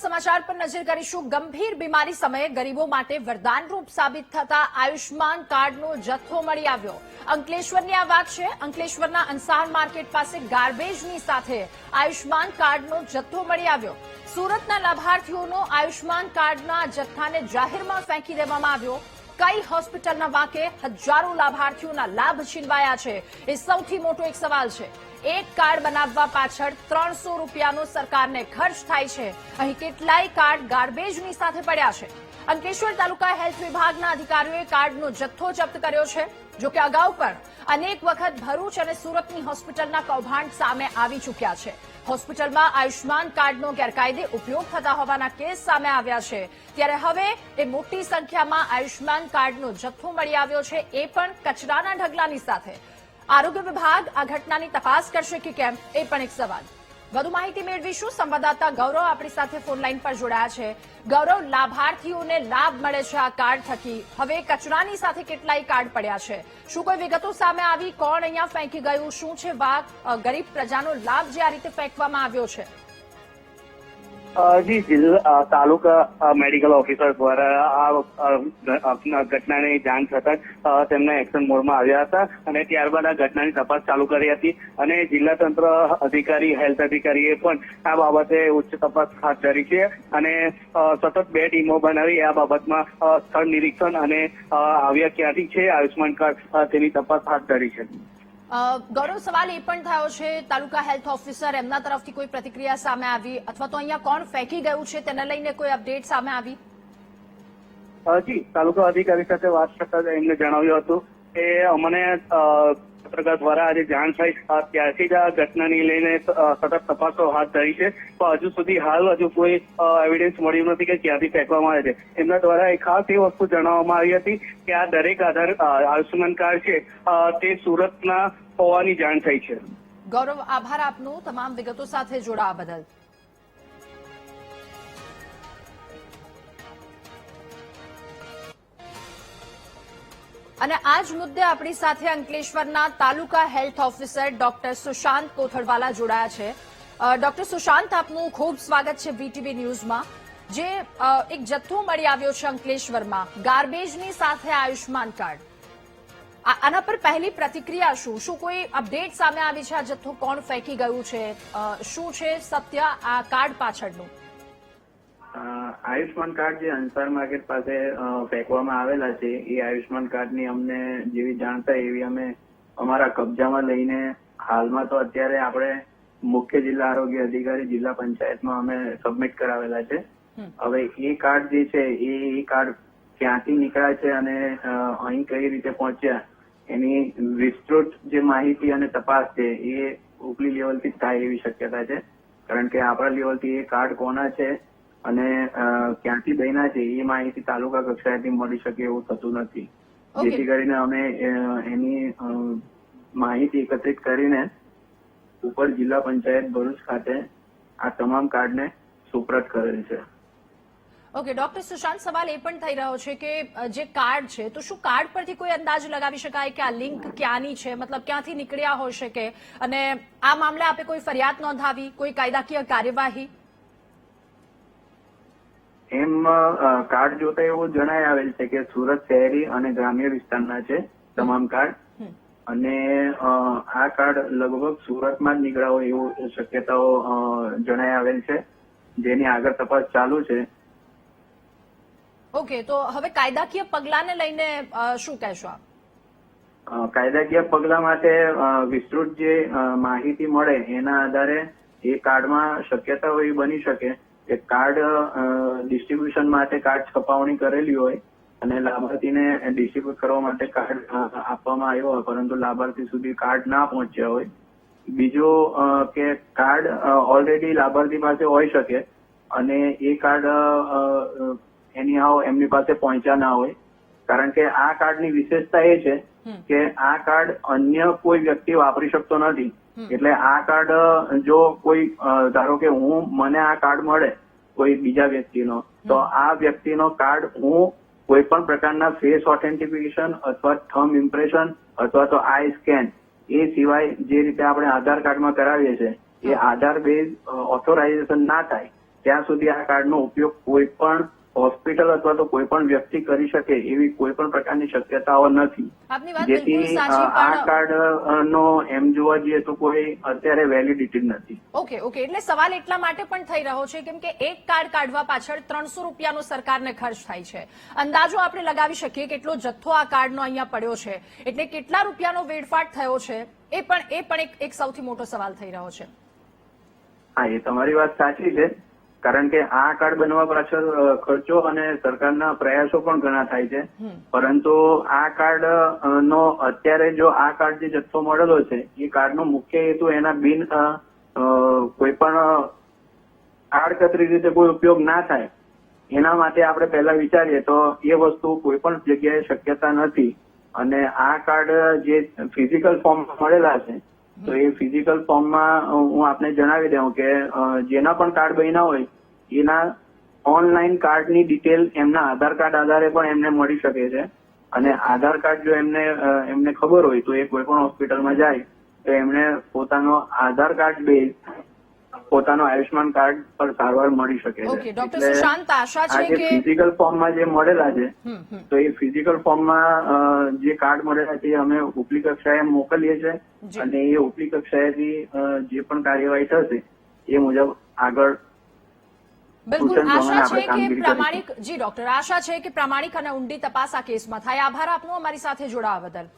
સમાચાર પર નજર કરીશું। ગંભીર બીમારી સમયે ગરીબો માટે વરદાનરૂપ સાબિત થતા આયુષ્માન કાર્ડનો જથ્થો મળી આવ્યો। અંકલેશ્વરની આ વાત છે। અંકલેશ્વરના અંસાર માર્કેટ પાસે ગાર્બેજની સાથે આયુષ્માન કાર્ડનો જથ્થો મળી આવ્યો। સુરતના લાભાર્થીઓનો આયુષ્માન કાર્ડના જથ્થાને જાહેરમાં ફેંકી દેવામાં આવ્યો। કઈ હોસ્પિટલના વાંકે હજારો લાભાર્થીઓના લાભ છીનવાયા છે, એ સૌથી મોટો એક સવાલ છે। એક કાર્ડ બનાવવા પાછળ 300 રૂપિયાનો સરકારને ખર્ચ થાય છે। અહીં કેટલાય કાર્ડ ગાર્બેજની સાથે પડ્યા છે। અંકલેશ્વર તાલુકા હેલ્થ વિભાગના અધિકારીઓએ કાર્ડનો જથ્થો જપ્ત કર્યો છે। જો કે અગાઉ પણ અનેક વખત ભરૂચ અને સુરતની હોસ્પિટલના કૌભાંડ સામે આવી ચૂક્યા છે। હોસ્પિટલમાં આયુષ્માન કાર્ડનો ગેરકાયદે ઉપયોગ થતા હોવાના કેસ સામે આવ્યા છે। ત્યારે હવે એ મોટી સંખ્યામાં આયુષ્માન કાર્ડનો જથ્થો મળી આવ્યો છે, એ પણ કચરાના ઢગલાની સાથે। આરોગ્ય વિભાગ આ ઘટનાની તપાસ કરશે કે કેમ, એ પણ એક સવાલ। વધુ માહિતી મેળવીશું। સંવાદદાતા ગૌરવ આપણી સાથે ફોન લાઈન પર જોડાયા છે। ગૌરવ, લાભાર્થીઓને લાભ મળે છે આ કાર્ડ થકી, હવે કચરાની સાથે કેટલાય કાર્ડ પડ્યા છે, શું કોઈ વિગતો સામે આવી? કોણ અહીંયા ફેંકી ગયું? શું છે વાક? ગરીબ પ્રજાનો લાભ જે આ રીતે ફેંકવામાં આવ્યો છે? જી, જિલ્લા તાલુકા મેડિકલ ઓફિસર દ્વારા આ ઘટનાની જાણ થતાં તેમના એક્શન મોડમાં આવ્યા હતા અને ત્યારબાદ આ ઘટનાની તપાસ ચાલુ કરી હતી અને જિલ્લા તંત્ર અધિકારી, હેલ્થ અધિકારીએ પણ આ બાબતે ઉચ્ચ તપાસ હાથ ધરી છે અને સતત 2 ટીમો બનાવી આ બાબતમાં સ્થળ નિરીક્ષણ અને આવ્યા ક્યાંથી છે આયુષ્માન કાર્ડ તેની તપાસ હાથ ધરી છે। ગૌરવ, સવાલ એ પણ થયો છે, તાલુકા હેલ્થ ઓફિસર એમના તરફથી કોઈ પ્રતિક્રિયા સામે આવી અથવા તો અહીંયા કોણ ફેંકી ગયું છે તેને લઈને કોઈ અપડેટ સામે આવી? જી, તાલુકા અધિકારી સાથે વાત કરતા એમને જણાવ્યું હતું કે અમને પત્રકાર દ્વારા આજે જાણ થઈ ત્યારથી જ આ ઘટનાની લઈને સતત તપાસો હાથ ધરી છે, પણ હજુ સુધી હજુ કોઈ એવિડન્સ મળ્યું નથી કે ક્યાંથી ફેંકવામાં આવે છે। એમના દ્વારા ખાસ એ વસ્તુ જણાવવામાં આવી હતી કે આ દરેક આયુષ્યમાન કાર્ડ છે તે સુરતના હોવાની જાણ થઈ છે। ગૌરવ, આભાર આપનો તમામ વિગતો સાથે જોડાવા બદલ। અને આ જ મુદ્દે આપણી સાથે અંકલેશ્વરના તાલુકા હેલ્થ ઓફિસર ડોક્ટર સુશાંત કોથળવાલા જોડાયા છે। ડોક્ટર સુશાંત, આપનું ખૂબ સ્વાગત છે વીટીવી ન્યૂઝમાં। જે એક જથ્થો મળી આવ્યો છે અંકલેશ્વરમાં ગાર્બેજની સાથે આયુષ્માન કાર્ડ, આના પર પહેલી પ્રતિક્રિયા શું કોઈ અપડેટ સામે આવી છે? આ જથ્થો કોણ ફેંકી ગયું છે? શું છે સત્ય આ કાર્ડ પાછળનું? આયુષ્માન કાર્ડ જે અંસાર માર્કેટ પાસે ફેંકવામાં આવેલા છે, એ આયુષ્માન કાર્ડની અમને જેવી જાણ થઈ એવી અમે અમારા કબજામાં લઈને હાલમાં તો અત્યારે આપણે મુખ્ય જિલ્લા આરોગ્ય અધિકારી, જિલ્લા પંચાયતમાં અમે સબમિટ કરાવેલા છે। હવે એ કાર્ડ જે છે એ કાર્ડ ક્યાંથી નીકળ્યા છે અને અહીં કઈ રીતે પહોંચ્યા એની વિસ્તૃત જે માહિતી અને તપાસ છે એ ઉપલી લેવલથી થાય એવી શક્યતા છે, કારણ કે આપણા લેવલથી એ કાર્ડ કોના છે અને ક્યાંથી બન્યા છે એ માહિતી તાલુકા કક્ષાએથી મળી શકે એવું થતું નથી, જેથી કરીને અમે એની માહિતી એકત્રિત કરીને ઉપર જિલ્લા પંચાયત ભરૂચ ખાતે આ તમામ કાર્ડને સુપ્રત કરેલ છે। ઓકે ડોક્ટર સુશાંત, સવાલ એ પણ થઈ રહ્યો છે કે જે કાર્ડ છે તો શું કાર્ડ પરથી કોઈ અંદાજ લગાવી શકાય કે આ લિંક ક્યાંની છે, મતલબ ક્યાંથી નીકળ્યા હોઈ શકે? અને આ મામલે આપે કોઈ ફરિયાદ નોંધાવી, કોઈ કાયદાકીય કાર્યવાહી? એમ કાર્ડ જોતા એવું જણાઈ આવેલ છે કે સુરત શહેરી અને ગ્રામ્ય વિસ્તારના છે તમામ કાર્ડ, અને આ કાર્ડ લગભગ સુરતમાં જ નીકળ્યા હોય એવું શક્યતાઓ જણાઈ આવેલ છે, જેની આગળ તપાસ ચાલુ છે। ઓકે, તો હવે કાયદાકીય પગલાને લઈને શું કહેશો આપ? કાયદાકીય પગલા માટે વિસ્તૃત જે માહિતી મળે એના આધારે એ કાર્ડમાં શક્યતાઓ એવી બની શકે કે કાર્ડ ડિસ્ટ્રીબ્યુશન માટે કાર્ડ છપાવણી કરેલી હોય અને લાભાર્થીને ડિસ્ટ્રીબ્યુટ કરવા માટે કાર્ડ આપવામાં આવ્યો હોય પરંતુ લાભાર્થી સુધી કાર્ડ ના પહોંચ્યા હોય। બીજું કે કાર્ડ ઓલરેડી લાભાર્થી પાસે હોઈ શકે અને એ કાર્ડ એનીહાઉ એમની પાસે પહોંચ્યા ના હોય, કારણ કે આ કાર્ડની વિશેષતા એ છે કે આ કાર્ડ અન્ય કોઈ વ્યક્તિ વાપરી શકતો નથી। એટલે આ કાર્ડ જો કોઈ ધારો કે મને આ કાર્ડ મળે કોઈ બીજા વ્યક્તિનો, તો આ વ્યક્તિનો કાર્ડ હું કોઈ પણ પ્રકારના ફેસ ઓથેન્ટિફિકેશન અથવા થમ્બ ઇમ્પ્રેશન અથવા તો આઈ સ્કેન એ સિવાય જે રીતે આપણે આધાર કાર્ડમાં કરાવીએ છીએ એ આધાર બેઝ ઓથોરાઇઝેશન ના થાય ત્યાં સુધી આ કાર્ડનો ઉપયોગ કોઈ પણ હોસ્પિટલ અથવા તો કોઈ પણ વ્યક્તિ કરી શકે એવી કોઈ પણ પ્રકારની શક્યતાઓ નથી. આપની વાત બિલકુલ જેથી સાચી, આ પણ કાર્ડ નો એમ જોવા જઈએ તો કોઈ અત્યારે વેલિડિટી નથી. ઓકે એટલે સવાલ એટલા માટે પણ થઈ રહ્યો છે કેમ કે એક કાર્ડ કાઢવા પાછળ 300 રૂપિયાનો સરકારને ખર્ચ થાય છે. અંદાજો આપણે લગાવી શકીએ કેટલો જથ્થો આ કાર્ડનો અહીંયા પડ્યો છે, એટલે કેટલા રૂપિયાનો વેડફાટ થયો છે એ પણ એક સૌથી મોટો સવાલ થઈ રહ્યો છે. હા, એ તમારી વાત સાચી છે, કારણ કે આ કાર્ડ બનવા પાછળ ખર્ચો અને સરકારના પ્રયાસો પણ ઘણા થાય છે. પરંતુ આ કાર્ડ નો અત્યારે જો આ કાર્ડ જે જથ્થો મળેલો છે એ કાર્ડનો મુખ્ય હેતુ એના બિન કોઈ પણ આડકતરી રીતે કોઈ ઉપયોગ ના થાય એના માટે આપણે પહેલા વિચારીએ તો એ વસ્તુ કોઈ પણ જગ્યાએ શક્યતા નથી. અને આ કાર્ડ જે ફિઝિકલ ફોર્મમાં મળેલા છે તો એ ફિઝિકલ ફોર્મમાં હું આપને જણાવી દઉં કે જેના પણ કાર્ડ બન્યા હોય એના ઓનલાઈન કાર્ડની ડિટેલ એમના આધાર કાર્ડ આધારે પણ એમને મળી શકે છે. અને આધાર કાર્ડ જો એમને ખબર હોય તો એ કોઈ પણ હોસ્પિટલમાં જાય તો એમને પોતાનો આધાર કાર્ડ બેઝ પોતાનો આયુષ્માન કાર્ડ પર સારવાર મળી શકે છે. ઓકે ડોક્ટર સુશાંત, આશા છે કે ફિઝિકલ ફોર્મમાં જે મળેલા છે તો એ ફિઝિકલ ફોર્મમાં જે કાર્ડ મળેલા છે અમે ઉપલી કક્ષાએ મોકલીએ છીએ અને એ ઉપલી કક્ષાએથી જે પણ કાર્યવાહી થશે એ મુજબ આગળ. બિલકુલ આશા છે કે પ્રામાણિક, જી ડોક્ટર, આશા છે કે પ્રામાણિક અને ઊંડી તપાસ આ કેસમાં થાય. આભાર આપનો અમારી સાથે જોડાવા બદલ.